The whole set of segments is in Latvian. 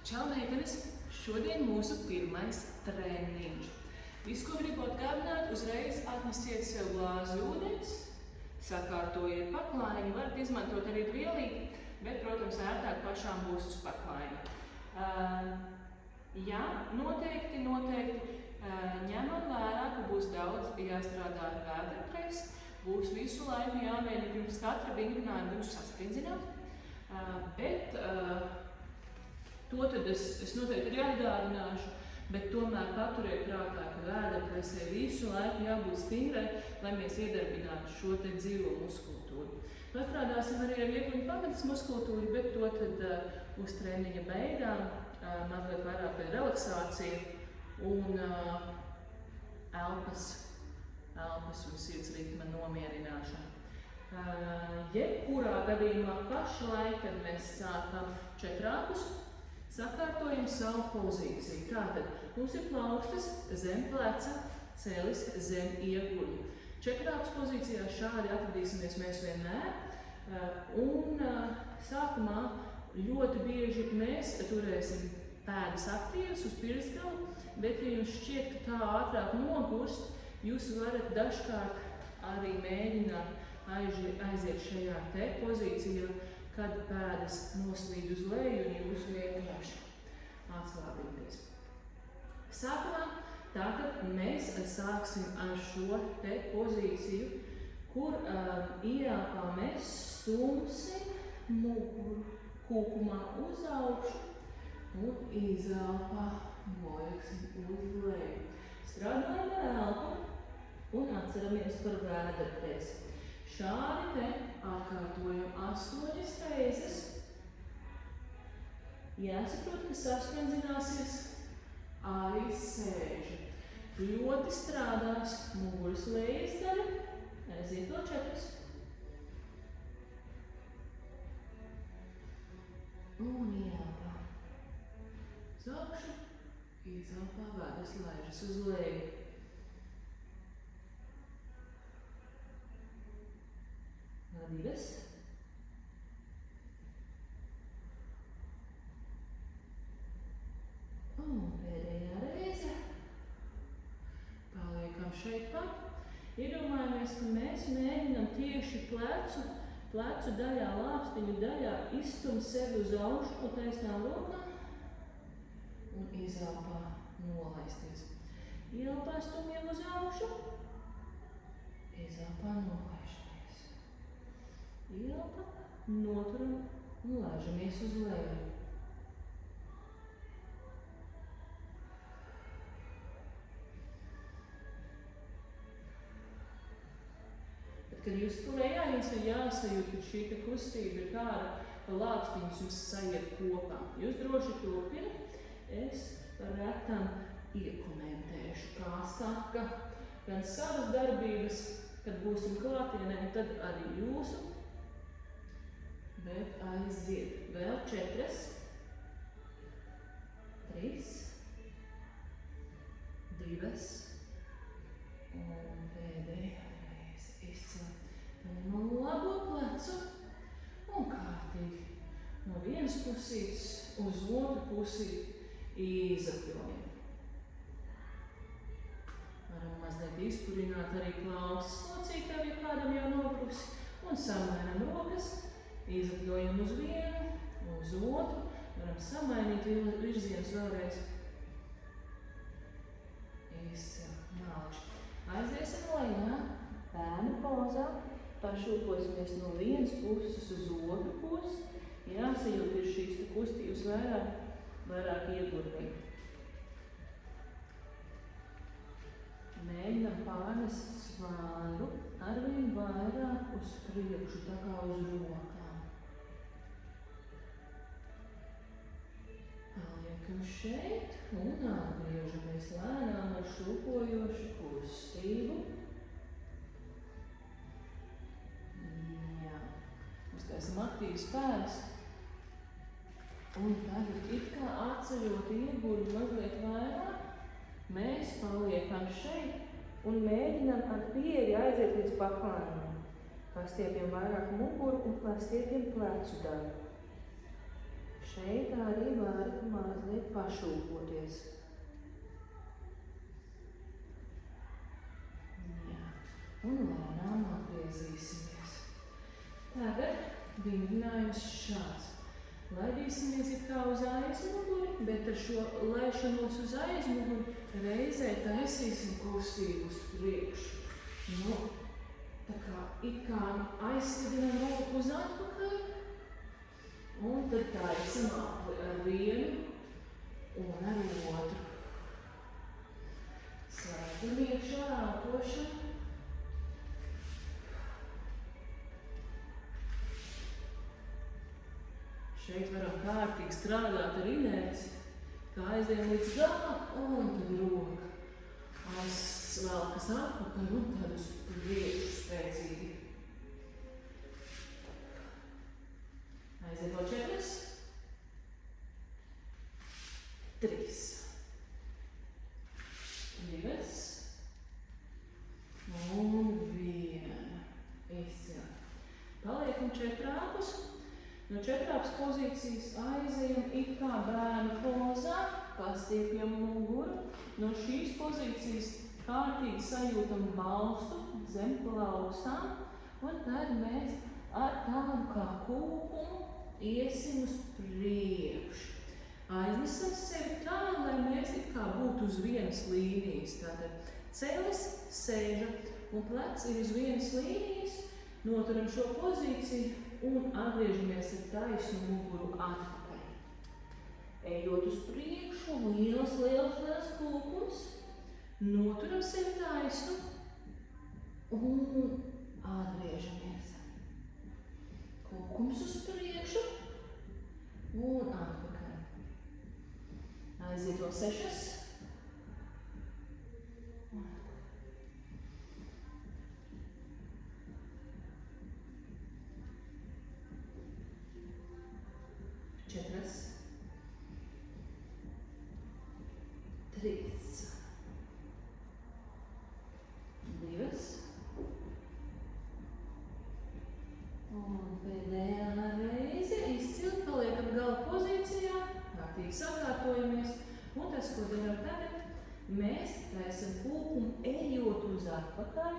Čau, meitenes! Šodien mūsu pirmais treniņš. Visu, ko gribu atgādināt, uzreiz atnesiet sev glāzi ūdens, sakārtojiet paklājiņu, varat izmantot arī dvielīti, bet, protams, ērtāk pašām būs uz paklājiņa. Jā, noteikti ņemam vērā, ka būs daudz jāstrādā ar vēderpresi, būs visu laiku jāmēģina pirms katra vingrinājuma jūs saspriedzināt, bet to tad es noteikti arī atgādināšu, bet tomēr paturiet prātā, ka vēderpresē visu laiku jābūt stingrai, lai mēs iedarbinātu šo te dzīvo muskultūru. Pastrādāsim arī ar ieguņu pamatas muskultūru, bet to tad uz treniņa beigām, mazliet vairāk pēc relaksācija un elpas un sirds ritma nomierināšana. Jebkurā gadījumā pašlaik, kad mēs sākam četrākus, sakārtojam savu pozīciju. Tātad mums ir plaukstas zem pleca, celis zem ieguļa. Četrākus pozīcijā šādi atradīsimies mēs vienmēr. Un sākumā ļoti bieži mēs turēsim pēdas aktīvas uz pirkstgalu, bet ja jums šķiet, ka tā ātrāk nogurst, jūs varat dažkārt arī mēģināt aiziet šajā te pozīcijā, kad pēdas noslīd uz leju un jūs vienkārši atslābīties. Sākumā tātad mēs sāksim ar šo te pozīciju, kur ierāpā mēs stumsim muguru kūkumā uz augšu un izelpā nolieksim uz leju. Strādājam ar elpu un atceramies par vēderpresi. Šādi te atkārtojam 8 reizes. Jāsaprot, ka saspriedzināsies arī sēža. Ļoti strādās muguras lejas daļa. Aiziet vēl 4. Un ielpā. Uz augšu, izelpā vēders laižas uz leju. Vēl 2. Un pēdējā reize. Paliekam šeit pat. Iedomājamies, ka mēs mēģinam tieši plecu daļā, lāpstiņu daļā izstumt sevi uz augšu no taisnām rokām un izelpā nolaisties. Ielpā stumjam uz augšu, izelpā nolaižamies. Ielpa, noturam un laižamies uz leju. Kad jūs turējā, jums ir jāsajūt, ka šī kustība ir tāda, ka lāpstiņas jums sajiet kopā. Jūs droši turpina. Es par retam iekomentēšu, kā saka, gan savas darbības, kad būsim klātienē, un tad arī jūsu. Bet aiziet vēl 4, 3, 2 un pēdējā reize izcelt. Paņemam labo plecu un kārtīgi no vienas pusītes uz otru pusīti izapļojam. Varam mazliet izpurināt arī plaukstas locītām, ja kādam jau nobruksi, un samainam rokas, izapļojam uz vienu, uz otru, varam samainīt virzienus vēlreiz. Izcelt, nākšu. Aiziesim lejā, bērnu pozā, pašūposimies no vienas puses uz otru pusi, jāsajūt ir šīs kustības vairāk iegurvīgi. Mēģinam pārnest svāru arvien vairāk uz priekšu, tā kā uz rokām. Paliekam šeit un atgriežamies lēnām ar šūpojošu kustību. Jā, uztaisam aktīvas pēdas. Un tagad it kā atceļot ieguļu mazliet vairāk, mēs paliekam šeit un mēģinam ar pieeju aiziet līdz paklājumam. Pastiepjam vairāk muguru un pastiepjam plecu daļu. Šeit arī varat šūpoties. Jā. Un lēnām atgriezīsimies. Tagad vingrinājums šāds. Laidīsimies it kā uz aizmuguri, bet ar šo lēšanos uz aizmuguri reizē taisīsim kustību uz priekšu. Nu, tā kā it kā aizskadinām roku uz atpakaļ, un tad taisam apli ar vienu un ar otru. Slēdzam iekšā elpošanu. Šeit varam kārtīgi strādāt ar inerci, kā aizējam līdz galam, un tad roka aizsvelkas atpakaļ un tad uz priekšu spēcīgi. Aiziet vēl 4, 3, 2 un 1. Izcili. Paliekam 4. No 4 pozīcijas aizejam it kā bērnu pozā, pastiepjam muguru. No šīs pozīcijas kārtīgi sajūtam balstu zem plaukstām, un tad mēs ar tādu kā kūkumu iesim uz priekšu. Aiznesam sevi tā, lai mēs it kā būtu uz vienas līnijas. Tātad celis sēža un plecs ir uz vienas līnijas, noturam šo pozīciju un atgriežamies ar taisnu muguru atpakaļ. Ejot uz priekšu, liels kūkums, noturam sevi taisnu un atgriežamies. Kūkums uz priekšu un atpakaļ. Aiziet vēl 6. Četras, 3, 2 un pēdējā reize izcili paliekam gala pozīcijā, kārtīgi sakārtojamies, un tas, ko darām tagad, mēs taisam kūkumu ejot uz atpakaļ,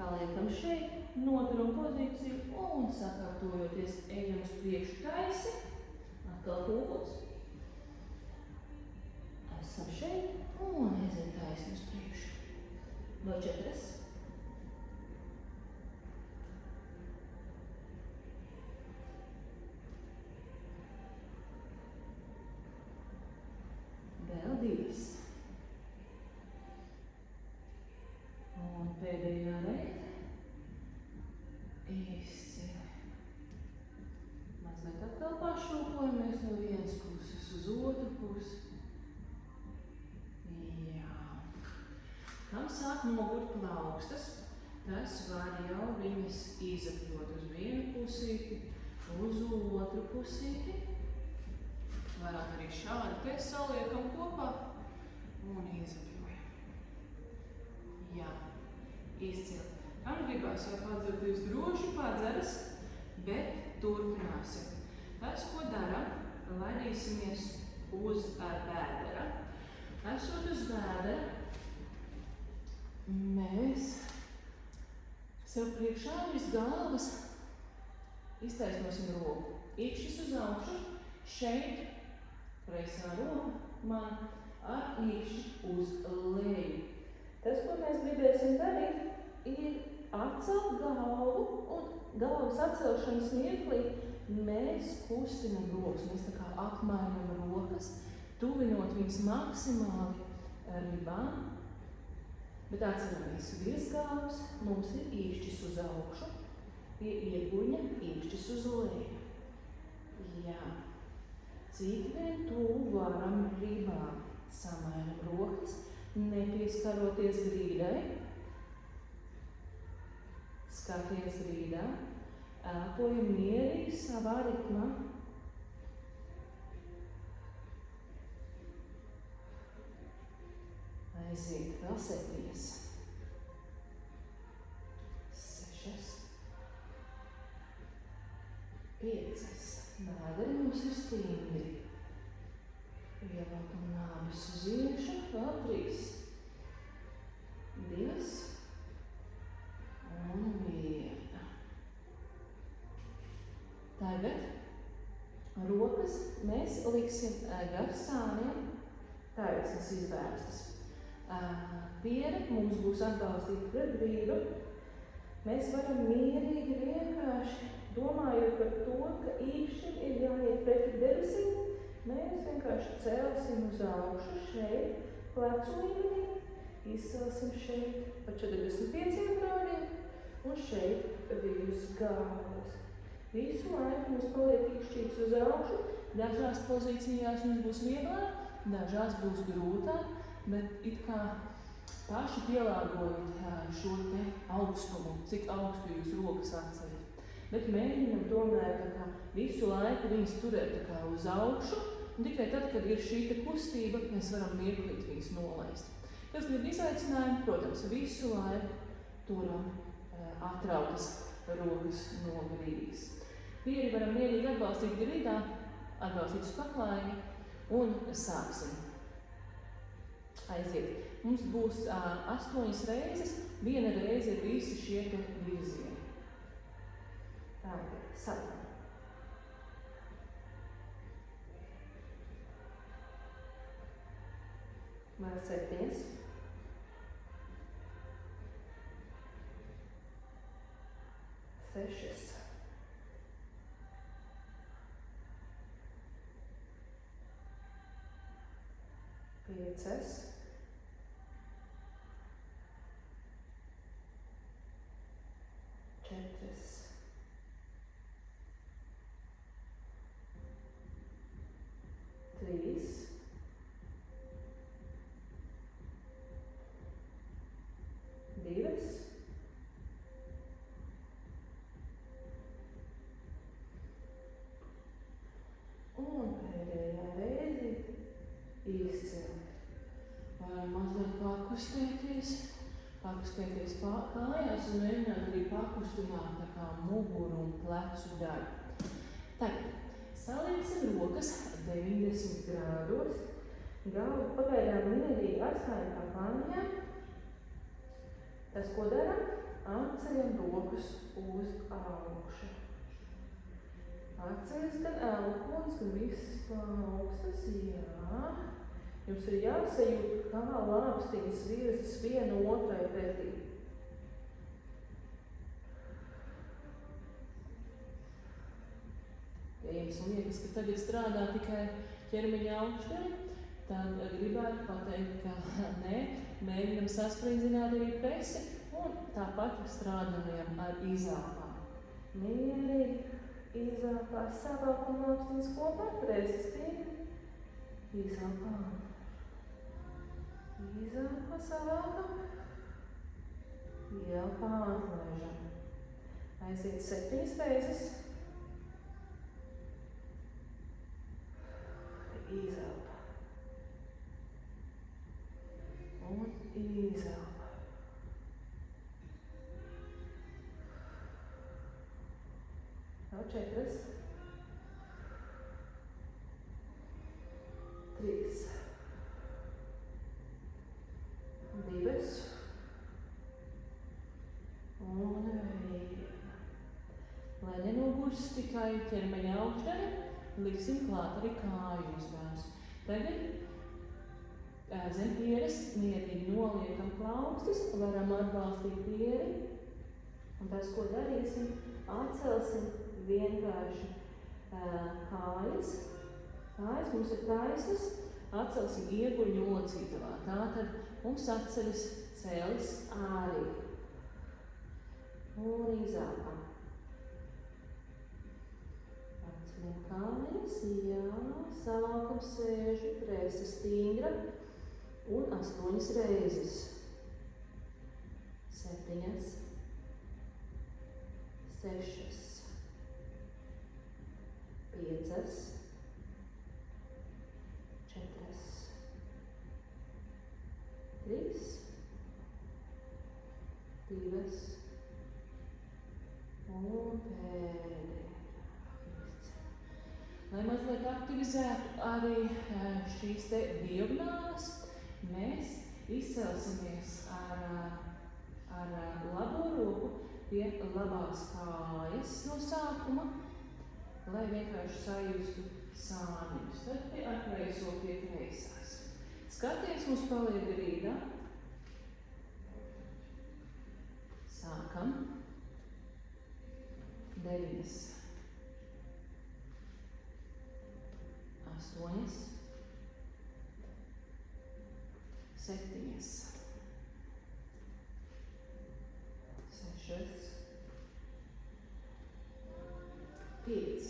paliekam šeit, noturam pozīciju un sakārtojoties ejam uz priekšu taisi. Atkal kūkums. Esam šeit un aiziet taisni uz priekšu. Vēl 4. Vēl 2. Un pēdējā reize. Izcili. Mazliet atkal pašūpojamies no vienas puses uz otru pusi. Jā. Kam sāk nogurt plaukstas, tas var jau viņas izapļot uz vienu pusīti, uz otru pusīti. Varam arī šādi te saliekam kopā un izapļojam. Jā, izcili. Ar gribās jau padzerties droši padzeras, bet turpināsim. Tas, ko daram, laidīsimies uz vēdera. Esot uz vēdera, mēs sev priekšā virs galvas iztaisnosim roku. Īkšķis uz augšu, šeit, kreisā roka man ar īkšķi uz leju. Tas, ko mēs gribēsim darīt, ir atcelt galvu, un galvas atcelšanas mirklī mēs kustinam rokas. Mēs tā kā apmainam rokas, tuvinot viņas maksimāli ribām. Bet atceramies, virs galvas mums ir īkšķis uz augšu, pie ieguņa īkšķis uz leju. Jā. Cik vien tuvu varam ribām. Samainam rokas, nepieskaroties grīdai. Skaties grīdā, elpojam mierīgi savā ritmā. Aiziet vēl 7, 6, 5. Nāgari mums ir stingri. Ievelkam nābis uz iekšu, vēl 3. 2 un 1. Tagad rokas mēs liksim gar sāniem, taisnas izvērstas. Piere mums būs atbalstīta pret grīdu. Mēs varam mierīgi vienkārši, domājot par to, ka īkšķim ir jāiet pretī debesīm, mēs vienkārši celsim uz augšu šeit, plecu līmenī, izcelsim šeit pa 45 grādiem un šeit pa 2 gādos. Visu laiku mums paliek īkšķīts uz augšu, dažās pozīcijās mums būs vieglāk, dažās būs grūtāk, bet it kā paši pielāgojot šo te augstumu, cik augstu jūs rokas atceļat. Bet mēģinam tomēr tā kā visu laiku viņas turēt tā kā uz augšu, un tikai tad, kad ir šī te kustība, mēs varam mirklīt viņas nolaist. Kas grib izaicinājumu, protams, visu laiku turam atrautas rokas no grīdas. Pieri varam mierīgi atbalstīt grīdā, atbalstīt uz paklājiņa un sāksim. Aiziet. Mums būs 8 reizes, 1 reize ir visi šie te virzieni. Tātad, sākam. Vēl 7. 6. 5. 4. 3. 2. Un pēdējā reizi izcelt. Varam mazliet pakustēties kājās un mēģināt arī pakustināt tā kā muguru un plecu daļu. Tagad salieksim rokas 90 grādos, galvu pagaidām mierīgi atstājam kā plāniņā. Tas, ko daram, atceļam rokas uz augšu. Atceļas gan elpons, gan visas plaukstas, jā. Jums ir jāsajūt, kā lāpstiņas virzas viena otrai pretī. Ja jums liekas, ka tagad strādā tikai ķermeņa augšdaļa, tad gribētu pateikt, ka nē, mēģinam sasprindzināt arī presi un tāpat strādājam ar izelpām. Mierīgi izelpā savākam lāpstiņas kopā, preses tīri, izelpām. Izelpa savākam, ielpā atlaižam. Aiziet 7 reizes. Izelpa. Un izelpa. Vēl 4. 3. 2. Un 1. Lai nenogurs tikai ķermeņa augšdaļa, liksim klāt arī kāju uzdevums. Tagad zem pieres mierīgi noliekam plaukstas, varam atbalstīt pieri. Un tas, ko darīsim, atcelsim vienkārši kājas. Kājas mums ir taisnas, atcelsim ieguļu locītavā. Tātad mums atceļas celis ārī. Un izelpam. Atceļam kājas, jā, savākam sēžu, prese stingra un 8 reizes. 7. 6. 5. 4. 3. 2. Un pēdējā. Lai mazliet aktivizētu arī šīs te diagonālas, mēs izcelsimies ar labo roku pie labās kājas no sākuma, lai vienkārši sajustu sāņus. Tad ar kreiso pie kreisās. Skaties, mums paliek grīdā. Sākam. 9, 8, 7, 6, 5,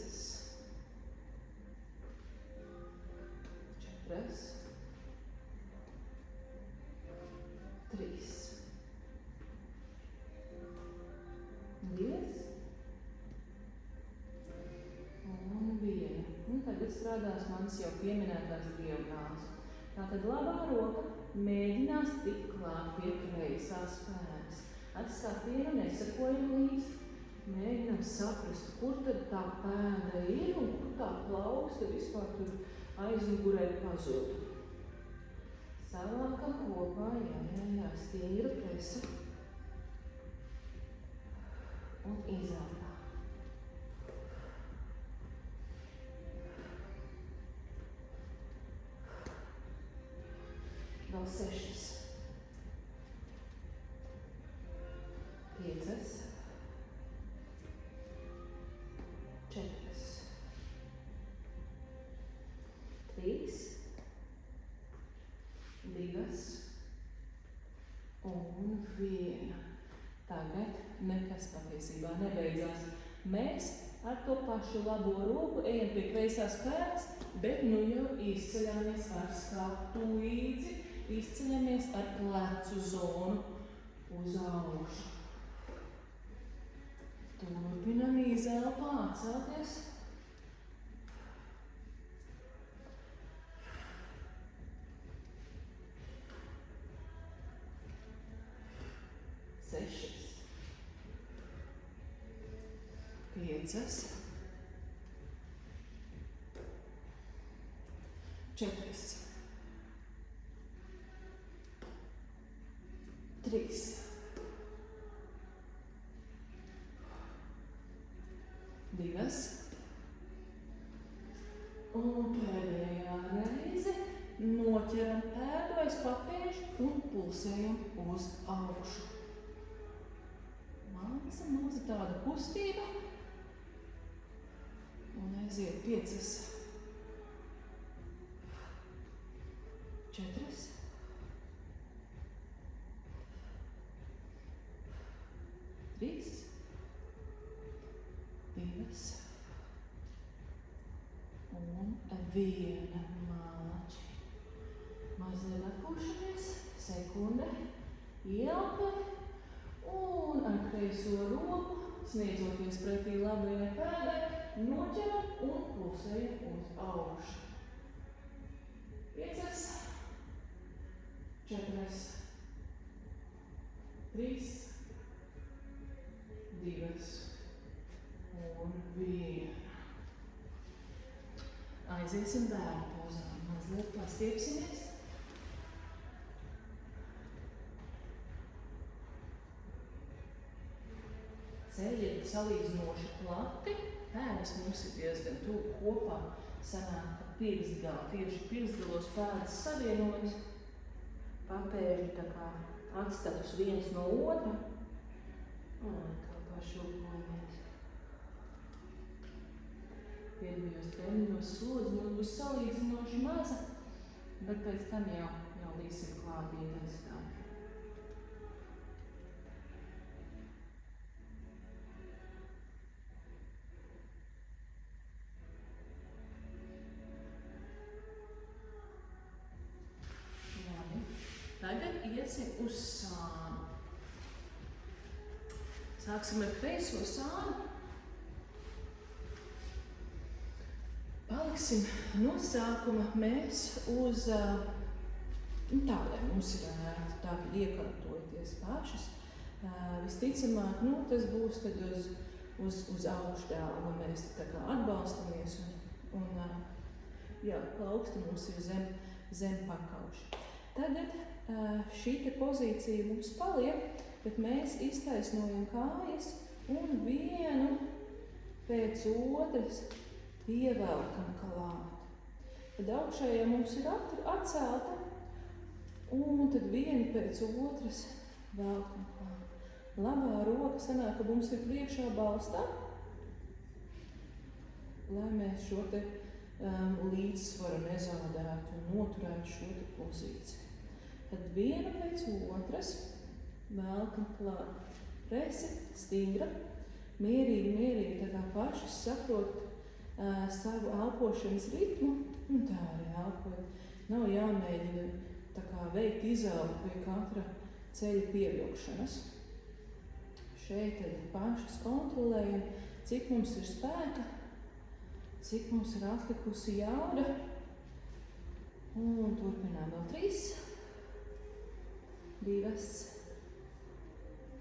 4, 3, 2 un 1. Un tagad strādās manas jau pieminētās diagonālas. Tātad labā roka mēģinās tikt klāt pie kreisās pēdas. Ar skatienu nesakojam līdzi. Mēģinām saprast, kur tad tā pēda ir un kur tā plauksta vispār tur aizmugurē pazūd. Savākam kopā, jā, stīra presa un izelpā. Vēl 6, 5, 4, 3, 2 un 1. Tagad nekas patiesībā nebeidzās. Mēs ar to pašu labo roku ejam pie kreisās pēdas, bet nu jau izceļamies ar skatu līdzi, izceļamies ar plecu zonu uz augšu. Turpinam izelpā, atcelties. Sešas, 5, 4, 3, 2 un pēdējā reize noķeram pēdu aiz papēžu un pulsējam uz augšu. Maza tāda kustība un aiziet 5, 4, 3, 2 un 1. Māči. Mazliet atpūšamies, sekunde, ielpa un ar kreiso roku, sniedzoties pretī labajai pēdai, noķeram un pulsējam uz augšu. 5, 4, 3, 2 un 1. Aiziesim bērnu pozām. Mazliet pastiepsimies. Ceļi ir salīdzinoši plati. Pēdas mums ir diezgan tuvu kopā. Sanāk, ka pirkstgalā, tieši pirkstgalos pēdas savienojas. Papēži tā kā atstatus viens no otra. Un tā pašu upojamies. Pirmajos termiņos slodze mums būs salīdzinoši maza, bet pēc tam jau līsim klāt intensitāti. Tagad iesim uz sānu. Sāksim ar kreiso sānu. Paliksim no sākuma mēs uz tādēļ mums ir tādi iekārtojoties pašas. Visticamāk, tas būs tad uz augšdālu, mēs tā kā atbalstamies Un, plauksti mums ir zem pakauša. Tagad šī te pozīcija mums paliek, bet mēs iztaisnojam kājas un vienu pēc otras pievelkam klāt. Tad augšējā mums ir atcelta, un tad vienu pēc otras velkam klāt. Labā roka sanāk, ka mums ir priekšā balstā, lai mēs šo te līdzsvaru nezaudētu un noturētu šo te pozīciju. Tad vienu pēc otras velkam klāt. Prese stingra, mierīgi, tā kā paši saprot savu elpošanas ritmu, un tā arī elpojam. Nav jāmēģina tā kā veikt izelpu pie katra ceļa pievilkšanas. Šeit arī pašas kontrolējam, cik mums ir spēka, cik mums ir atlikusi jauda. Un turpinām vēl 3, 2,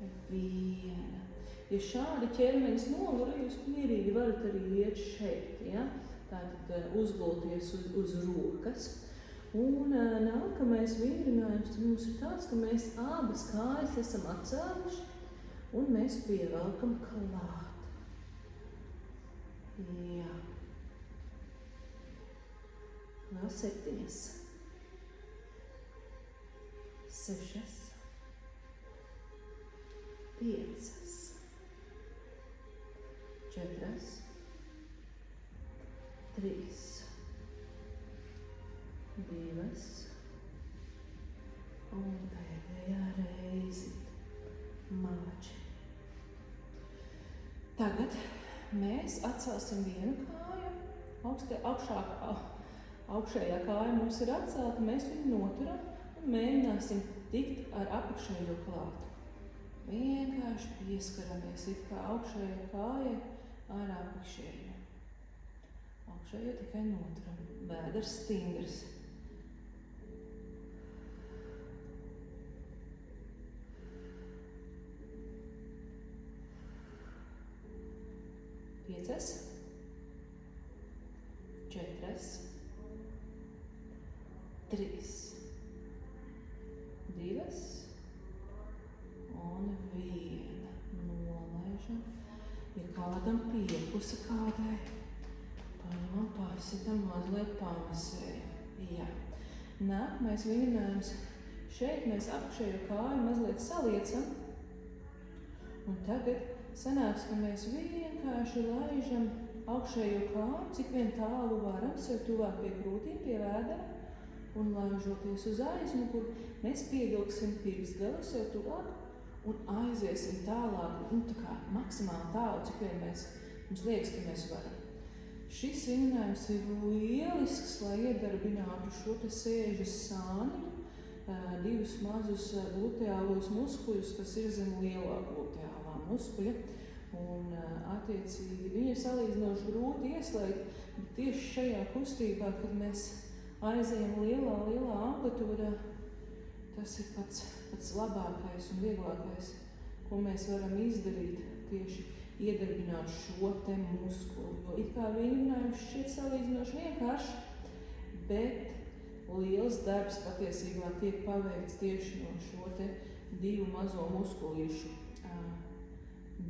1. Ja šādi ķermenis nogura, jūs mierīgi varat arī iet šeit, ja? Tātad uzgulties uz rokas. Un nākamais vingrinājums tad mums ir tāds, ka mēs abas kājas esam atcēluši un mēs pievelkam klāt. Jā. Vēl 7, 6, 5, 4, 3, 2 un pēdējā reizi mači. Tagad mēs atcelsim vienu kāju, augšējā kāja mums ir atcelta, mēs viņu noturam un mēģināsim tikt ar apakšējo klāt. Vienkārši pieskaramies it kā augšējā kājai ar apakšējo. Augšējo tikai noturam. Vēders stingrs. Piecas, 4, 3, 2 un 1. Nolaižam. Ja kādam piekusa kādai, paņemam, pasitam, mazliet pamasējam. Jā. Nākamais vingrinājums. Šeit mēs apakšējo kāju mazliet saliecam. Un tagad sanāks, ka mēs vienkārši laižam augšējo kāju, cik vien tālu varam, sev tuvāk pie krūtīm, pie vēdera. Un laižoties uz aizmuguri, mēs pievilksim pirkstgali sev tuvāk un aiziesim tālāk, tā kā maksimāli tālu, cik vien mums liekas, ka mēs varam. Šis vingrinājums ir lielisks, lai iedarbinātu šo te sēžas sāni, 2 mazus gluteālos muskuļus, kas ir zem lielā gluteālā muskuļa. Un attiecīgi viņi ir salīdzinoši grūti ieslēgt, bet tieši šajā kustībā, kad mēs aizējam lielā amplitūdā, tas ir pats labākais un vieglākais, ko mēs varam izdarīt, tieši iedarbināt šo te muskuli. Jo it kā vingrinājums šķiet salīdzinoši vienkārši, bet liels darbs patiesībā tiek paveikts tieši no šo te 2 mazo muskulīšu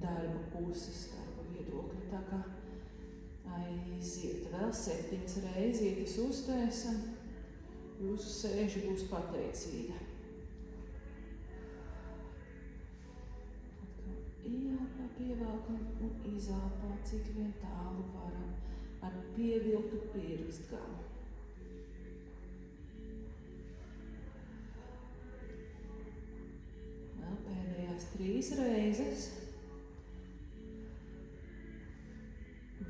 darba puses, darba viedokļa. Tā kā aiziet vēl 7 reizes uztaisam, jūsu sēža būs pateicīga. Ielpā pievelkam un izelpā, cik vien tālu varam, ar pievilktu pirkstgalu. Vēl pēdējās 3 reizes.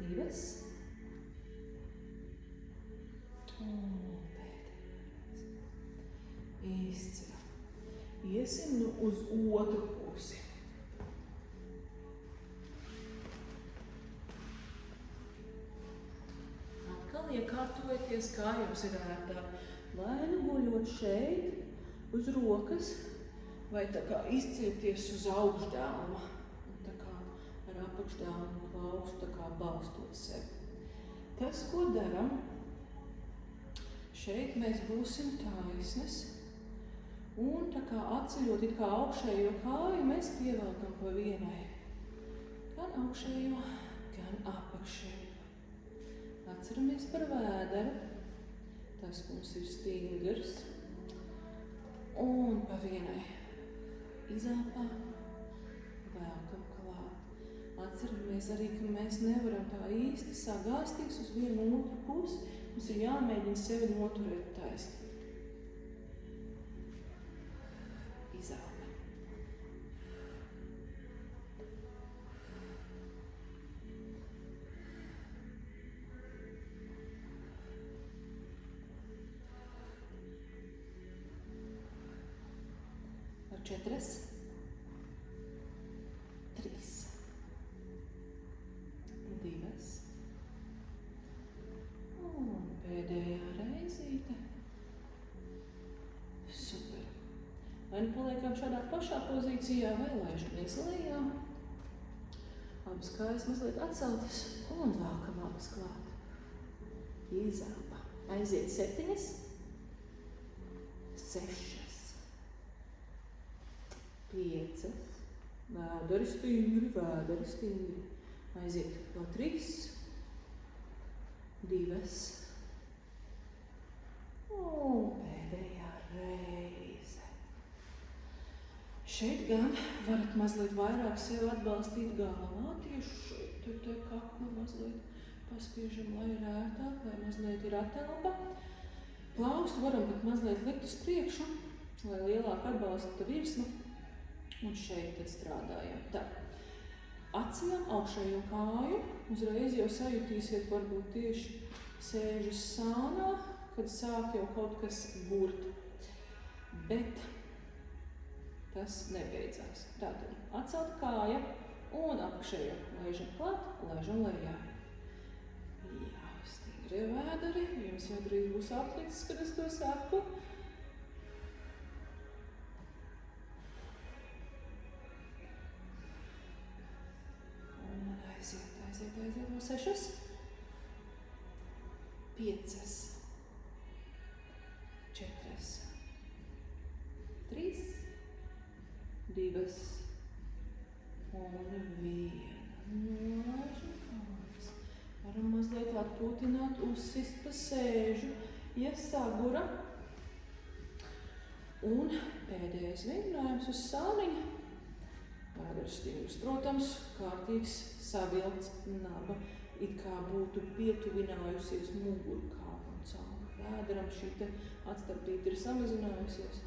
2. Un pēdējais. Izcili. Iesim uz otru pusi. Atkal iekārtojieties, kā jums ir ērtāk. Vai nu guļot šeit uz rokas, vai tā kā izcilties uz augšdāma. Ar apakšdāmu plaukstu, tā kā balstot sevi. tas, ko daram, šeit mēs būsim taisnes. Un tā kā atceļot it kā augšējo kāju, mēs pievelkam pa vienai. Gan augšējo, gan apakšējo. Atceramies par vēderu. Tas mums ir stingrs. Un pa vienai izelpā velkam klāt. Atceramies arī, ka mēs nevaram tā īsti sagāsties uz vienu otru pusi. Mums ir jāmēģina sevi noturēt taisni. Izelpa. Ar 4, 3, 2. Un pēdējā reizīte. Super. Vai nu paliekam šādā pašā pozīcijā, vai laižamies lejā. Abas kājas mazliet atceltas un velkam abas klāt. Izelpa. Aiziet 7, 6. 5. Vēderi stingri. Aiziet vēl 3, 2. Un pēdējā reize. Šeit gan varat mazliet vairāk sevi atbalstīt galvā. Tieši šeit te kaklu mazliet paspiežam, lai ir ērtāk, lai mazliet ir atelpa. Plaukstu varam pat mazliet likt uz priekšu, lai lielāk atbalsta virsma. Un šeit tad strādājam. Tā. Atceļam augšējo kāju. Uzreiz jau sajutīsiet varbūt tieši sēžas sānā, kad sāk jau kaut kas burt. Bet tas nebeidzās. Tātad atcelt kāja un apakšējo laižam klāt, laižam lejā. Jā, stingrie vēderi. Jums jau drīz būs atlicis, kad es to saku. Aiziet vēl 6, 5, 4, 3, 2 un 1. Laižam kājas. Varam mazliet atpūtināt, uzsist pa sēžu, iesagura. Un pēdējais vingrinājums uz sāniņa. Vēders stingrs, protams, kārtīgs savilkts naba, it kā būtu pietuvinājusies mugurkaulam cauri. Vēderam šī te atstarpība ir samazinājusies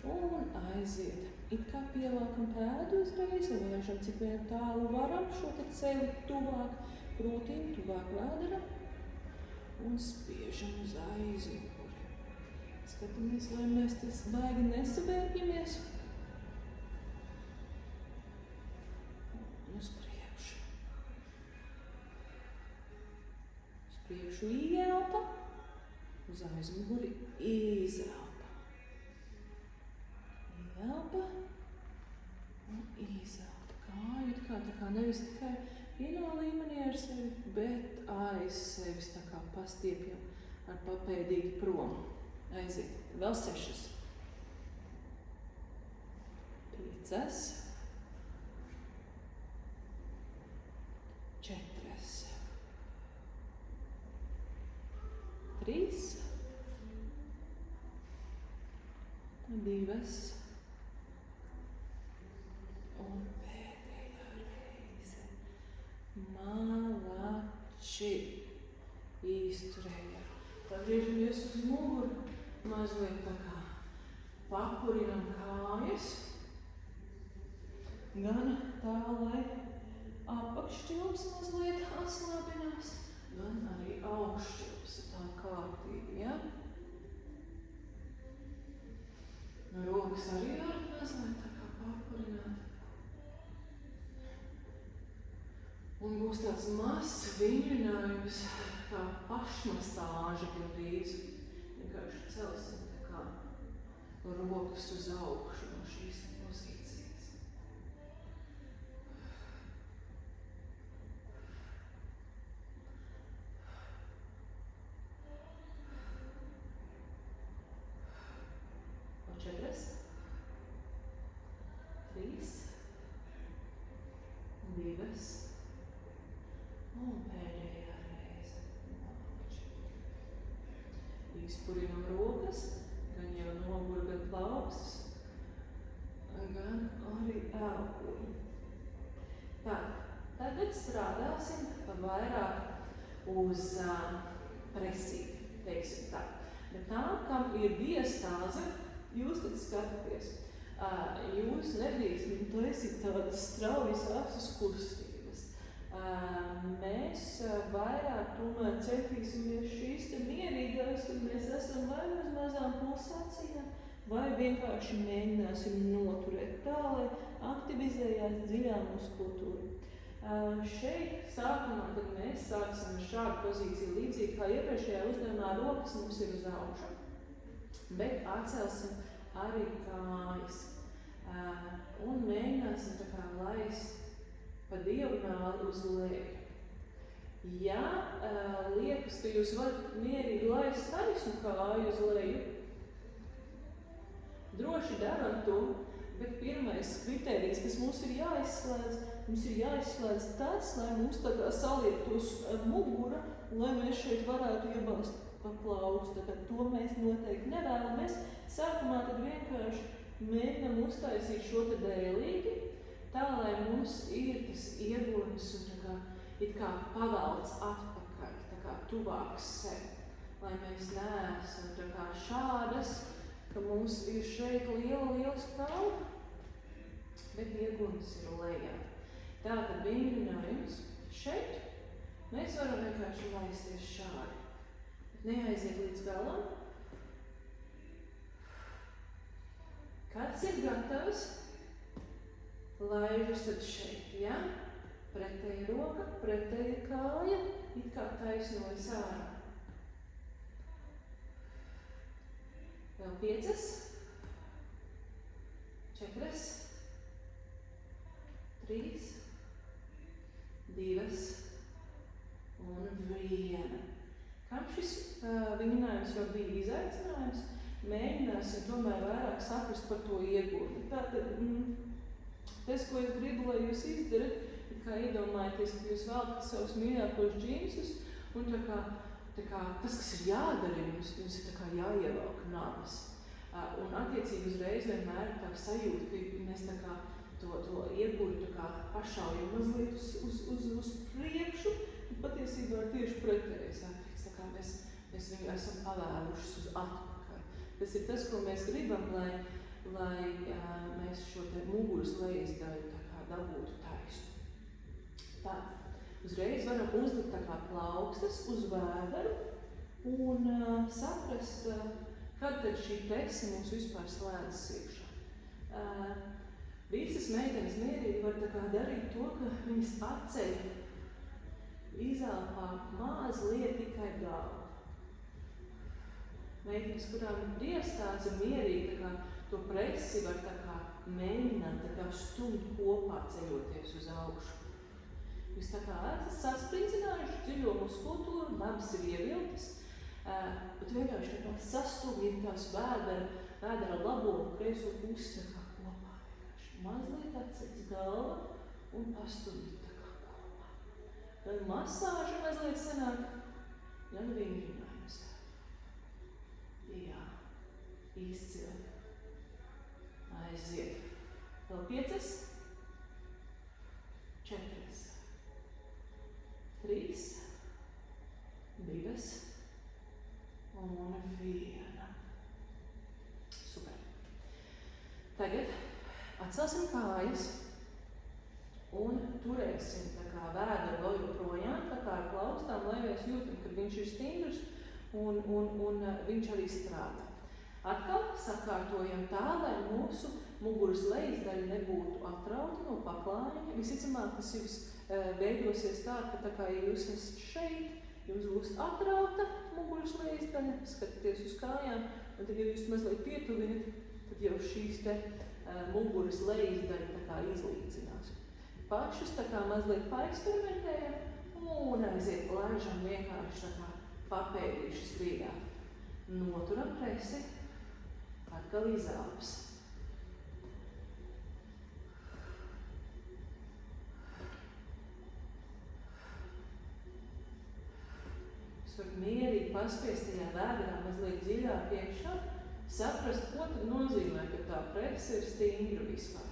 un aiziet. It kā pielākam pēdu uzreiz, laižam cik vien tālu varam šo te celi tuvāk krūtīm, tuvāk vēderam un spiežam uz aizmuguri. Skatamies, lai mēs tas baigi nesavērpjamies. Uz priekšu. Uz priekšu ieelpa, uz aizmuguri izelpa. Ieelpa un izelpa. Kāju tā kā nevis tikai vienā līmenī ar sevi, bet aiz sevis tā kā pastiepjam ar papēdīgi prom. Aiziet. Vēl 6. 5. 4, 3, 2 un pēdējā reize. Malači! Izturējām. Pagriežamies uz muguru, mazliet tā kā pakurinam kājas. Gan tā, lai apakšķilps mazliet atslābinās, gan arī augšķilps tā kārtīgi, ja? Rokas arī var mazliet tā kā pakurināt. Un būs tāds mazs vingrinājums, kā pašmasāža gandrīz. Vienkārši celsim tā kā rokas uz augšu no šīs pozīcijas. divas. Un pēdējā reize. Izpurinam rokas, gan jau noguru, gan plaukstus, gan arī elpoju. Tagad strādāsim vairāk uz presīti, teiksim tā. Bet tām, kam ir diastāze, jūs tad skatāties. Jūs nedrīkst taisīt tādas straujas asas kustības. Mēs vairāk tomēr centīsimies šīs te mierīgās, kad mēs esam vai uz mazām pulsācijām, vai vienkārši mēģināsim noturēt tā, lai aktivizējās dziļā muskultūra. Šeit sākumā tad mēs sāksim ar šādu pozīciju līdzīgi kā iepriekšējā uzdevumā rokas mums ir uz augšu. Bet atcelsim arī kājas. Un mēģināsim tā kā laist pa diagonāli uz leju. Ja liekas, ka jūs varat mierīgi laist taisnu kāju uz leju, droši daram to, bet pirmais kritērijs, kas mums ir jāizslēdz tas, lai mums tā kā saliektos mugura, lai mēs šeit varētu iebāzt pa plaukstu. Tātad to mēs noteikti nevēlamies. Sākumā tad vienkārši mēģinam uztaisīt šo te dēlīgi, tā, lai mums ir tas iegurnis un tā kā, it kā pavelts atpakaļ, tā kā tuvāks sev. Lai mēs neesam tā kā šādas, ka mums ir šeit liela spalva, bet iegurnis ir lejā. Tātad vingrinājums šeit. Mēs varam vienkārši laisties šādi. Neaiziet līdz galam. Kāds ir gatavs? Laižas tad šeit, ja? Pretēja roka, pretēja kāja, it kā taisnojas ārā. Vēl 5, 4, 3, 2 un 1. Kam šis vingrinājums jau bija izaicinājums? Mēģināsim tomēr vairāk saprast par to iegūmi. Tātad, tas, ko es gribu, lai jūs izdarat, ir kā iedomājieties, ka jūs velkat savus mīļākos džinsus, un tā kā tas, kas ir jādara jums ir tā kā jāievelk nabas. Un attiecīgi uzreiz vienmēr tā sajūta, ka mēs tā kā to iegūri tā kā pašaujam mazliet uz priekšu, un patiesībā ir tieši pretējais efekts, tā kā mēs viņu esam pavēlušas uz atpakaļ. Tas ir tas, ko mēs gribam, lai mēs šo te muguras lejas daļu tā kā dabūtu taisnu. Tā, uzreiz varam uzlikt tā kā plaukstas uz vēderu un saprast, kad tad šī prese mums vispār slēdzas iekšā. Visas meitenes mierīgi var tā kā darīt to, ka viņas atceļ izelpā mazliet tikai galvu. Meitenes, kurām ir diastāze, mierīgi tā kā to presi var tā kā mēģināt tā kā stumt kopā ceļoties uz augšu. Jūs tā kā esat saspridzinājuši dziļo muskultūru, nabas ir ievilktas, bet vienkārši tā kā sastumjat tās vēdera labo un kreiso pusi tā kā kopā. Vienkārši mazliet atceļas galva un pastumjat tā kā kopā. Gan masāža mazliet sanāk, gan vingrinājums. Jā, izcili. Aiziet. Vēl 5, 4, 3, 2 un 1. Super. Tagad atcelsim kājas un turēsim tā kā vēderu vēl joprojām, tā kā ar plaukstām, lai mēs jūtam, ka viņš ir stingrs un viņš arī strādā. Atkal sakārtojam tā, lai mūsu muguras lejas daļa nebūtu atrauta no paklājuma. Visticamāk, tas jums veidosies tā, ka tā kā ja jūs esat šeit, jums būs atrauta muguras lejas daļa, skatieties uz kājām, un tad, ja jūs mazliet pietuvinat, tad jau šīs te muguras lejas daļa tā kā izlīdzinās. Pašas tā kā mazliet paeksperimentējam un aiziet laižam vienkārši tā kā papēdīšas līgā. Noturam presi, atkal izelpas. Tur mierīgi paspiest tajā vēderā mazliet dziļāk iekšā, saprast, ko tad nozīmē, ka tā prese ir stingra vispār.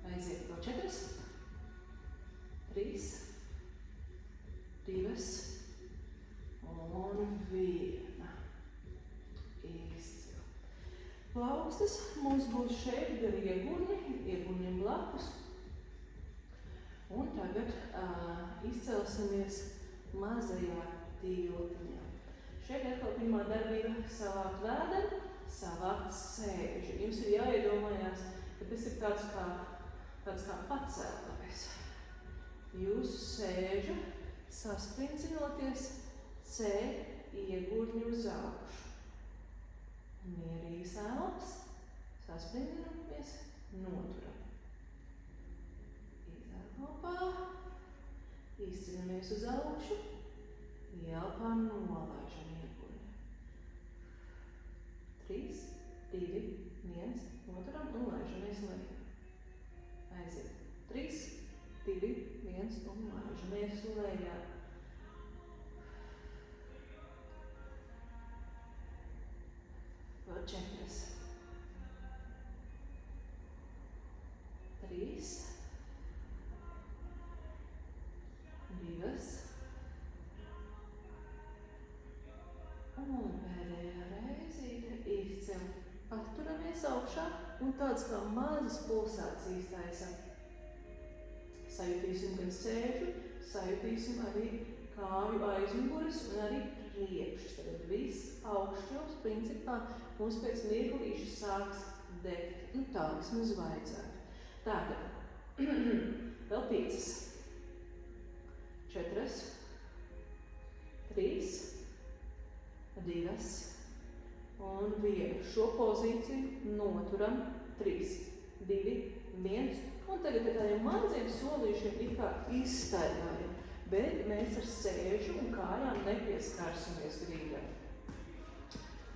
Aiziet vēl 4, 3, 2 un 1. Izcili. Plaukstas mums būs šeit gar iegurņiem blakus. Un tagad izcelsimies mazajā tiltiņā. Šeit atkal pirmā darbība savākt vēderi, savākt sēžu. Jums ir jāiedomājās, ka tas ir tāds kā paceltais. Jūsu sēža sasprindzinoties C iegurņu uz augšu. Mierīgs elps, sasprindzinoties, noturam. Izelpā, izcinamies uz augšu, ielpā nolaižam iegurņu. 3, 2, 1, noturam un laižamies lejā. Aiziet. 3, 2, 1 un laižamies lejā. Vēl 4, 3, 2 un pēdējā reizīte izcel. Atturamies augšā un tāds kā mazas pulsācijas taisam. Sajutīsim gan sēžu, sajutīsim arī kāju aizmugures un arī priekšus. Tad viss augšķos, principā, mums pēc mirklīša sāks degt. Tā vismaz vajadzētu. Tātad, vēl 5, 4, 3, 2 un 1. Šo pozīciju noturam 3, 2, 1. Un tagad ar tādiem maziem solīšiem it kā izstaigājam, bet mēs ar sēžu un kājām nepieskarsimies grīdā.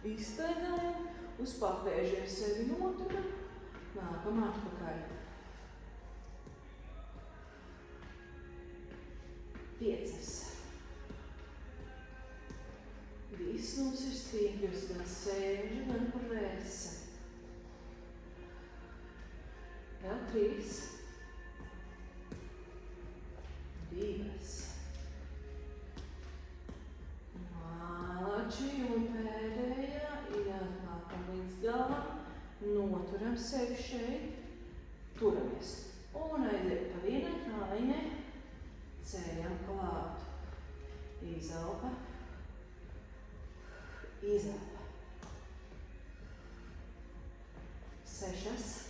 Izstaigājam, uz papēžiem sevi noturam, nākam atpakaļ. 5. Viss mums ir stīgļus, gan sēža, gan prese. Vēl 3, 2. Malači un pēdējā ienākam līdz galam, noturam sevi šeit, turamies. Un aiziet pa vienai kājiņai, ceļam klāt. Izelpa. Izelpa. 6,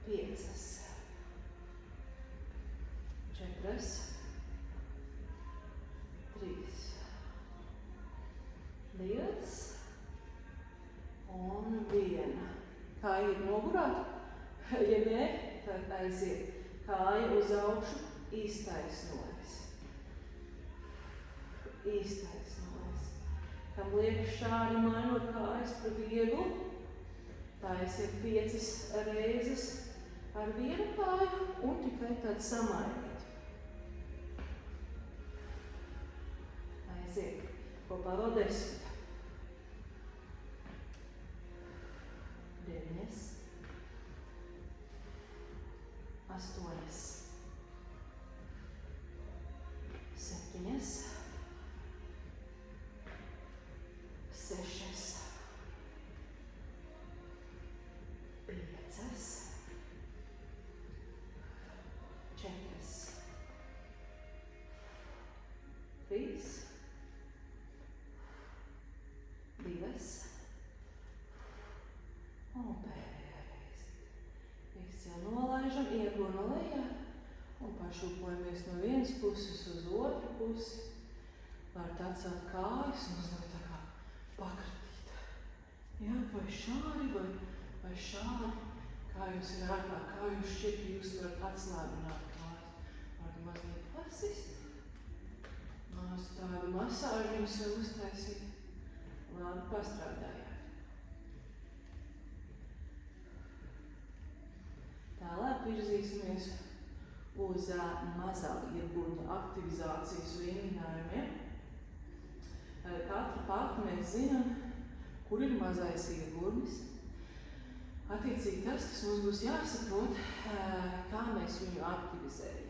5, 4, 3, 2 un 1. Kāja ir nogurāta? Ja nē, tad aiziet. Kāja uz augšu, iztaisnojas. Iztaisnojas. Kam liekas šādi mainot kājas par vieglu, taisiet 5 reizes ar vienu kāju un tikai tad samainīt. Aiziet. Kopā vēl 10. 9, 8, 7, 6, 5, 4, 3, 2 un pēdējā reize. Izcēl nolaižam, iegurnu lejā un pašūpojamies no vienas puses uz otru pusi. Varat atcelt kājas un mazliet tā kā pakratīt. Jā, vai šādi, vai šādi, kā jums ir ārāk, kā jūs šķiet, jūs varat atslābināt kājas. Varat mazliet pasist. Tādu masāžiņu sev uztaisīt. Labi, pastrādājāt. dosimies uz mazā iegurņa aktivizācijas vingrinājumiem. Katru pati mēs zinām, kur ir mazais iegurnis. Attiecīgi tas, kas mums būs jāsaprot, kā mēs viņu aktivizējam.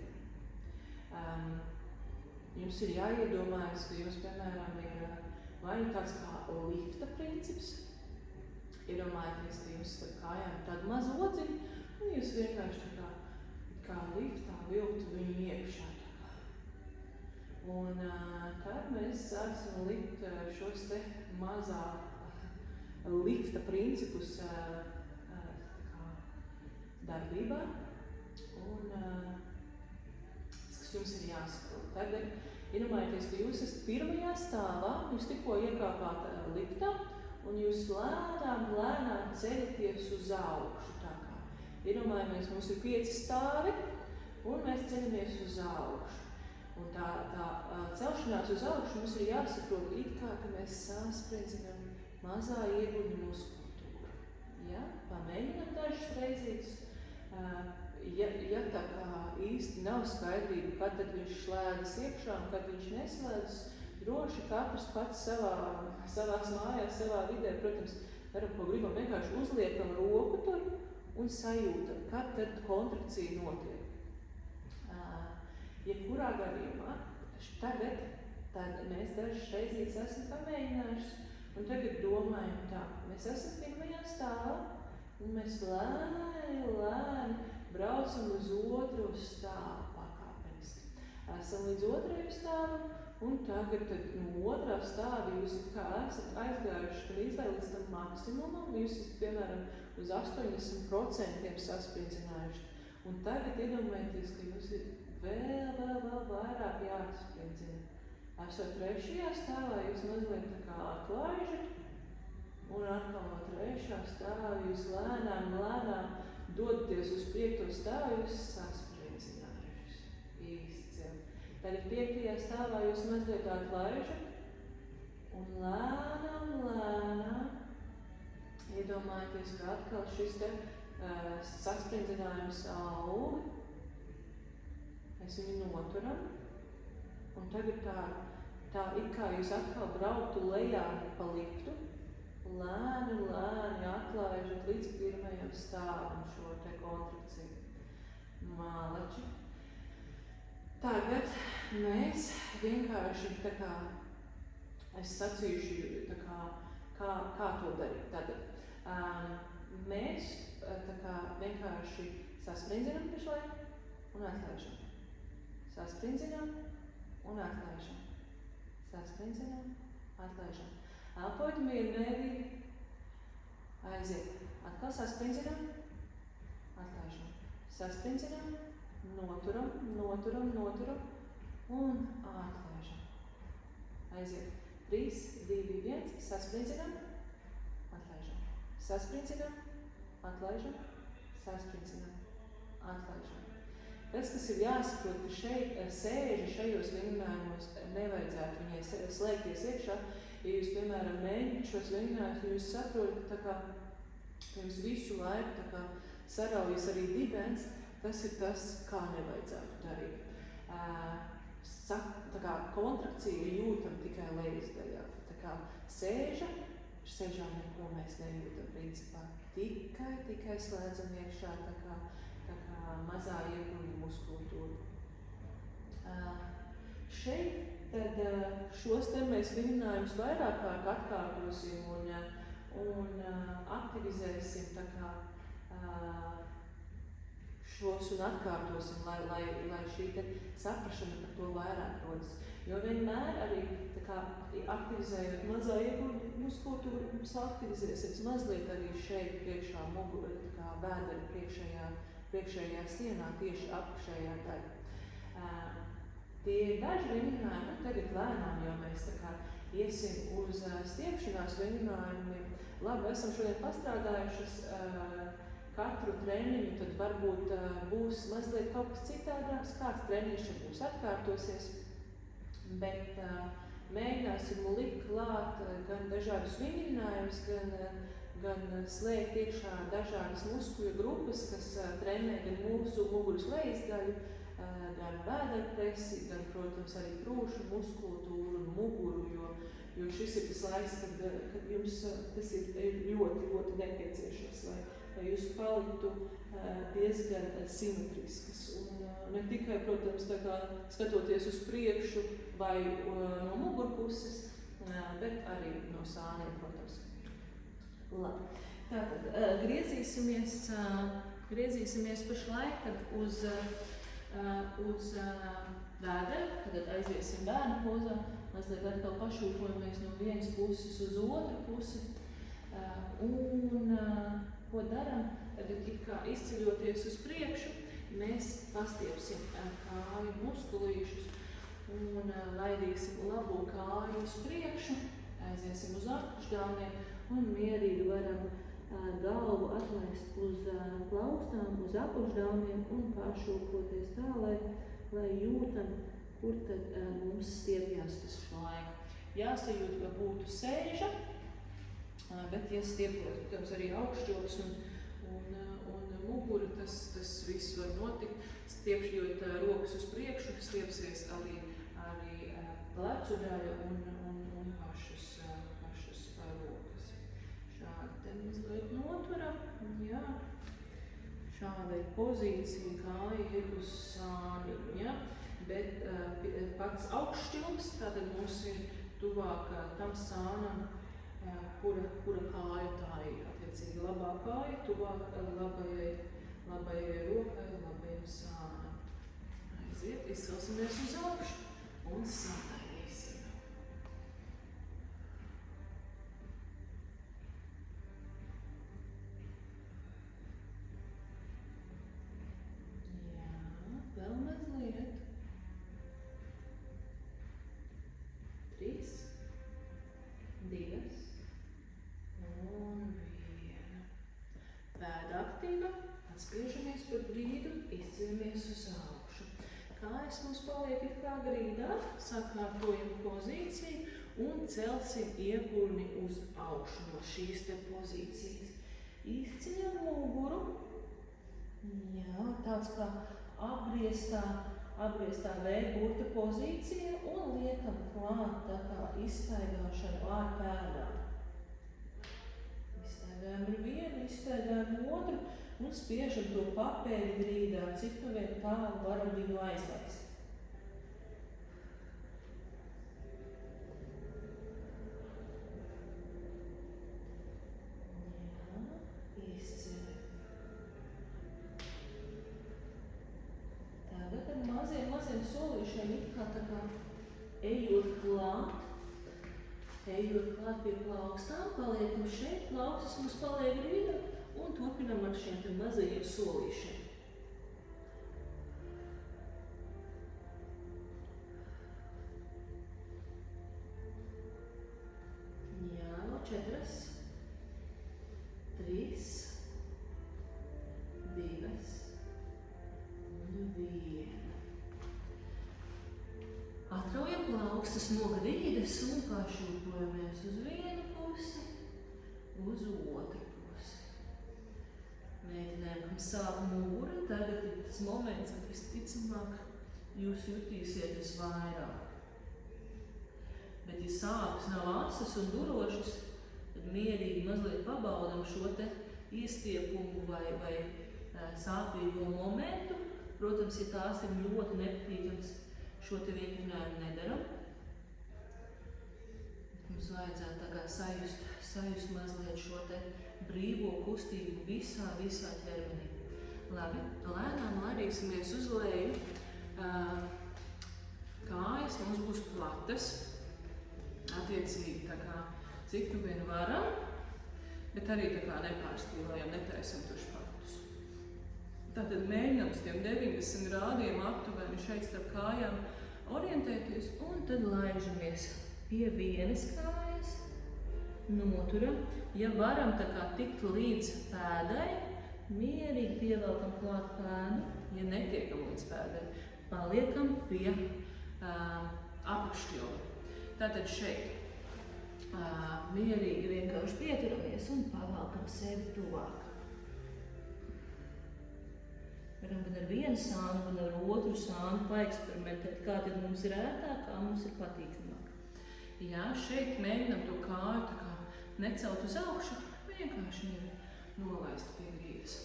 Jums ir jāiedomājas, ka jums, piemēram, ir vai nu tāds kā lifta princips. Iedomājieties, ka jums starp kājām ir tāda maza odziņa, un jūs vienkārši kā liftā vilktu viņu iekšā. Un tad mēs sāksim likt šos te mazā lifta principus darbībā. Un tas, kas jums ir jāsaprot. Tagad iedomājieties, ka jūs esat pirmajā stāvā, jūs tikko iekāpāt liftā, un jūs lēnām ceļaties uz augšu. Iedomājamies, mums ir 5 stāvi, un mēs ceļamies uz augšu. Un tā celšanās uz augšu mums ir jāsaprot it kā, ka mēs sasprinzinām mazā iegurņa muskultūru. Ja? Pamēģinām dažas reizītes. Ja tā kā īsti nav skaidrība, kad tad viņš slēdzas iekšā un kad viņš neslēdzas, droši katrs pats savās mājās, savā vidē, protams, varam, ko gribam, vienkārši uzliekam roku tur un sajūtam, kad tad kontrakcija notiek. Jebkurā gadījumā, tad mēs dažas reizītes esam pamēģinājuši, un tagad domājam tā, mēs esam pirmajā stāvā, un mēs lēni braucam uz otro stāvu pakāpeniski. Esam līdz otrajam stāvam, un tagad no otrā stāva jūs kā esat aizgājuši līdz tam maksimumam, jūs esat, piemēram, uz 80% sasprindzinājuši. Un tagad iedomājieties, ka jūs ir vēl vairāk jāsasprindzina. Esot trešajā stāvā, jūs mazliet tā kā atlaižat, un atkal no trešā stāvā jūs lēnām dodaties uz 5. stāvu, jūs sasprindzinājušas. Izcili. Tagad 5. stāvā jūs mazliet atlaižat, un lēnām iedomājieties, ka atkal šis te saspringzinājums aug. Mēs viņu noturam. Un tagad tā it kā jūs atkal brauktu lejā pa liftu. Lēni atlaižat līdz 1. stāvam šo te kontrakciju. Mālači. Tagad mēs vienkārši tā kā, es sacīšu tā kā to darīt. Tātad mēs tā kā vienkārši saspringzinam pašlaik un atlaižam. Saspringzinam un atlaižam. Saspringzinam, atlaižam. Elpojat miermērīgi. Aiziet. Atkal saspringzinam, atlaižam. Saspringzinam, noturam un atlaižam. Aiziet. 3, 2, 1. Saspringzinam, atlaižam. Saspringzinam, atlaižam. Saspringzinam, atlaižam. Tas, kas ir jāsaprot, ka šeit sēži šajos vingrinājumos nevajadzētu viņai slēgties iekšā. Ja jūs, piemēram, mēģināt šos vingrinājumus, jūs saprotat, tā kā jums visu laiku tā kā saraujas arī dibens, tas ir tas, kā nevajadzētu darīt. Tā kā kontrakcija jūtam tikai lejas daļā. Tā kā sēžā neko mēs nejūtam principā. Tikai slēdzam iekšā tā kā mazā iegurņa muskultūra. Šeit tad šos te mēs vingrinājumus vairāk kārt atkārtosim un aktivizēsim tā kā šos un atkārtosim, lai šī te saprašana par to vairāk rodas. Jo vienmēr arī tā kā aktivizējot mazā iegurņa muskultūru, mums aktivizēsies mazliet arī šeit priekšā mugura, tā kā bēdera priekšējā sienā, tieši apakšējā daļa. Tie ir daži vingrinājumi, tagad lēnām, jo mēs tā kā iesim uz stiepšanās vingrinājumiem. Labi, esam šodien pastrādājušas katru treniņu, tad varbūt būs mazliet kaut kas citādāks, kāds treniņš šeit mums atkārtosies, bet mēģināsim likt klāt gan dažādus vingrinājumus, gan slēgt iekšā dažādas muskuļu grupas, kas trenē gan mūsu muguras lejas daļu, gan vēderpresi, gan, protams, arī krūšu muskulatūru un muguru, jo šis ir tas laiks, kad jums tas ir ļoti, ļoti nepieciešams, lai jūs paliktu diezgan simetriskas. Un ne tikai, protams, tā kā skatoties uz priekšu vai no mugurpuses, bet arī no sāniem, protams. Labi. Tātad griezīsimies pašlaik uz vēderu, tad aiziesim bērnu pozā, mazliet atkal pašūpojamies no vienas puses uz otru pusi. Un ko daram, tad kā izceļoties uz priekšu, mēs pastiepsim kāju muskulīšus un laidīsim labo kāju uz priekšu, aiziesim uz apakšgāvniem un mierīgi varam galvu atlaist uz plaukstām, uz apakšgāvniem un pašūpoties tā, lai jūtam, kur tad mums stiepjās pašlaik. Jāsajūt, ka būtu sēža, bet ja stiepjās, protams, arī augšķoks un mugura, tas viss var notikt. Stiepjot rokas uz priekšu, stiepsies arī plecu daļa un pašas rokas. Šādi te mazliet noturam, jā. Šāda ir pozīcija, kāja ir uz sāniem, ja? Bet pats augšķilps, tātad mums ir tuvāk tam sānam, kura kāja tā ir. Attiecīgi labā kāja, tuvāk labajai rokai, labajam sānam. Aiziet, izcelsimies uz augšu un sataidīsim. Vēl mazliet. 3, 2 un 1. Pēda aktīva, atspiežamies par grīdu, izceļamies uz augšu. Kājas mums paliek it kā grīdā, sakārtojam pozīciju un celsim iegurni uz augšu no šīs te pozīcijas. Izceļam muguru. Jā, tāds kā apgrieztā V-burta pozīcija un liekam klāt tā kā izstaigāšanu ar pēdām. Izstaigājam ar vienu, izstaigājam otru un spiežam to papēdi grīdā, cik nu vien tālu varam viņu aizlaist. Maziem solīšiem it kā tā kā ejot klāt pie plaukstām, paliekam šeit, plaukstas mums paliek grīdā un turpinam ar šiem te mazajiem solīšiem. Jā, 4, 3, 2 un 1. Atraujam plaukstas no grīdas un pašūpojamies uz vienu pusi, uz otru pusi. Mēģinājam, kam sāp mugura, tagad ir tas moments, kad visticamāk jūs jutīsieties vairāk. Bet, ja sāpes nav asas un durošas, tad mierīgi mazliet pabaudam šo te iestiepumu vai sāpīgo momentu. Protams, ja tās ir ļoti nepatīkams, šo te vingrinājumu nedaram. Mums vajadzētu tā kā sajust mazliet šo te brīvo kustību visā ķermenī. Labi, lēnām laidīsimies uz leju. Kājas mums būs platas. Attiecīgi tā kā cik nu vien varam, bet arī tā kā nepārstīvējam, netaisam tušpatus. Tātad mēģinām uz tiem 90 grādiem aptuveni šeit starp kājām orientēties un tad laižamies pie vienas kājas, noturam. Ja varam tā kā tikt līdz pēdai, mierīgi pievelkam klāt pēdu, ja netiekam līdz pēdai, paliekam pie apakšķilda. Tātad šeit Mierīgi vienkārši pieturamies un pavalkam sevi tuvāk. Varam gan ar vienu sānu, gan ar otru sānu paeksperimentēt, kā tad mums ir ērtāk, kā mums ir patīkamāk. Jā, šeit mēģinam to kāju tā kā necelt uz augšu, vienkārši nolaist pie grīdas.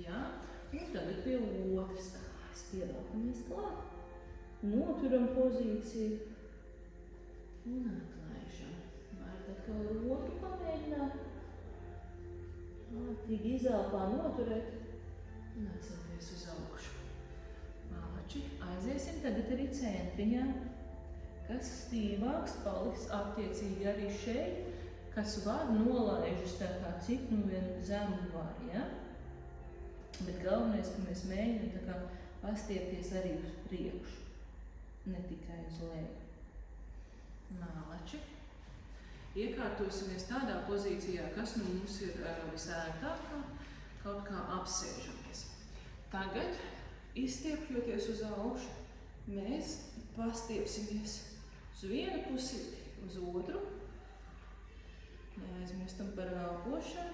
Jā, un tagad pie otras kājas pievelkamies klāt. Noturam pozīciju un atlaižam. Varat atkal ar otru pamēģināt. Ātrīgi izelpā noturēt un atcelties uz augšu. Malači, aiziesim tagad arī centriņā. Kas stīvāks paliks attiecīgi arī šeit, kas var nolaižas tā kā cik nu vien zemu var, ja? Bet galvenais, ka mēs mēģinām tā kā pastiepties arī uz priekšu, ne tikai uz leju. Malači. Iekārtosimies tādā pozīcijā, kas nu mums ir visērtākā, kaut kā apsēžamies. Tagad, izstiepjoties uz augšu, mēs pastiepsimies uz vienu pusi, uz otru. Neaizmirstam par elpošanu.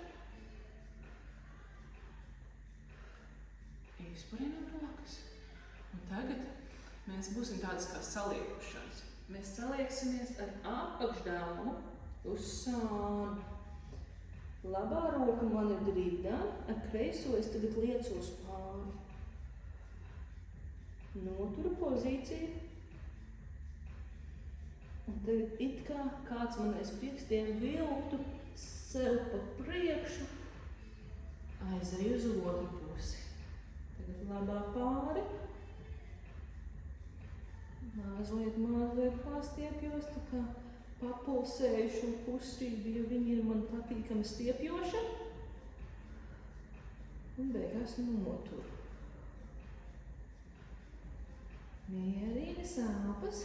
Izparinam rokas. Un tagad mēs būsim tādas kā saliekušās. Mēs salieksimies ar apakšdāmu uz sānu. Labā roka man ir grīdā, ar kreiso es tagad liecos pāri. Noturu pozīciju. Un tagad it kā kāds man aiz pirkstiem vilktu sev pa priekšu, aizēju uz otru pusi. Tagad labā pāri. Mazliet pastiepjos, tā kā papulsējuši un kustību, jo viņi ir man patīkami stiepjoši. Un beigās noturu. Mierīgi sāpes.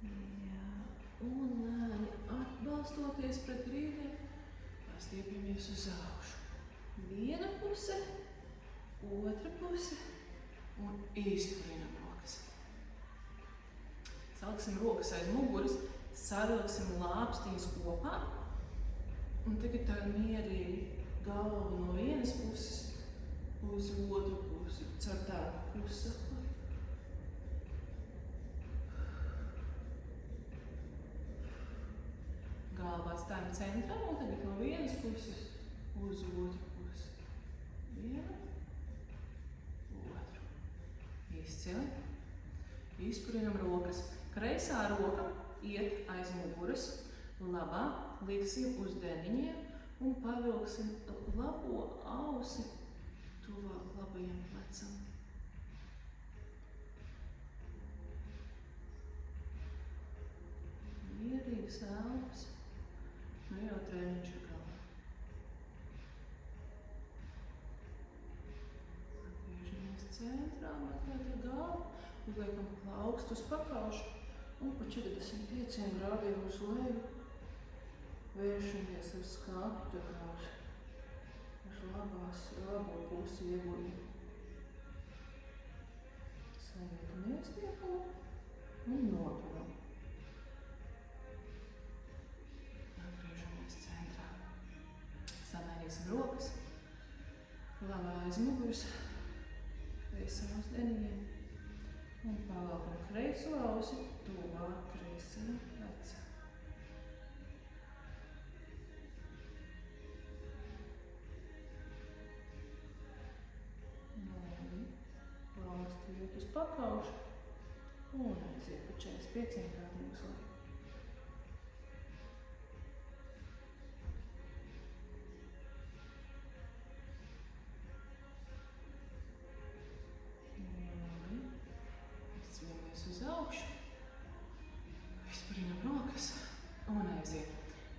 Jā, un lēni atbalstoties pret grīdiem, pastiepjamies uz augšu. Viena puse, otra puse un izturinam rokas. Saliksim rokas aiz muguras, savilksim lāpstiņas kopā un tagad tā mierīgi galvu no vienas puses uz otru pusi, caur tādu krustsakli. Galvu atstājam centrā un tagad no vienas puses uz otru pusi. Vienu, otru. Izcili. Izpurinam rokas. Kreisā roka iet aiz muguras, labā liksim uz deniņiem un pavilksim labo ausi tuvāk labajam plecam. Mierīgs elpas. Nu jau treniņš ir galā. Atgriežamies centrā, mazliet ar galvu, uzliekam plaukstu uz pakaušu un pa 45 grādiem uz leju vēršamies ar skāpju tā kā uz labo pusi ieguļu. Sajūtam iestiepulu un noturam. Samainīsim rokas, labā aiz muguras, kreisā uz deniņiem un pavalkam kreiso ausi tuvāk kreisajam plecam. Labi, plaukstu iet uz pakaušu un aiziet pa 45 grādiem uz leju. Uz augšu, izparinam rokas un aiziet.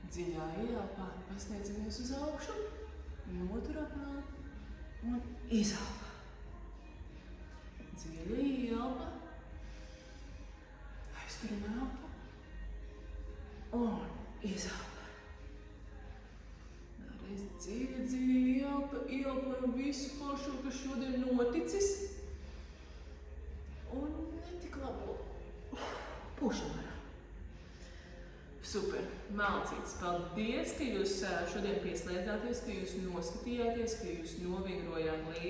Dziļā ieelpā pasteidzamies uz augšu, noturam un izelpā. Dziļa ieelpa, aizturam elpu un izelpā. Vēlreiz dziļa ieelpa, ieelpojam visu foršo, kas šodien noticis. Un netik labo pušam varam. Super, malcīts. Paldies, ka jūs šodien pieslēdzāties, ka jūs noskatījāties, ka jūs novingrojāt līdzi.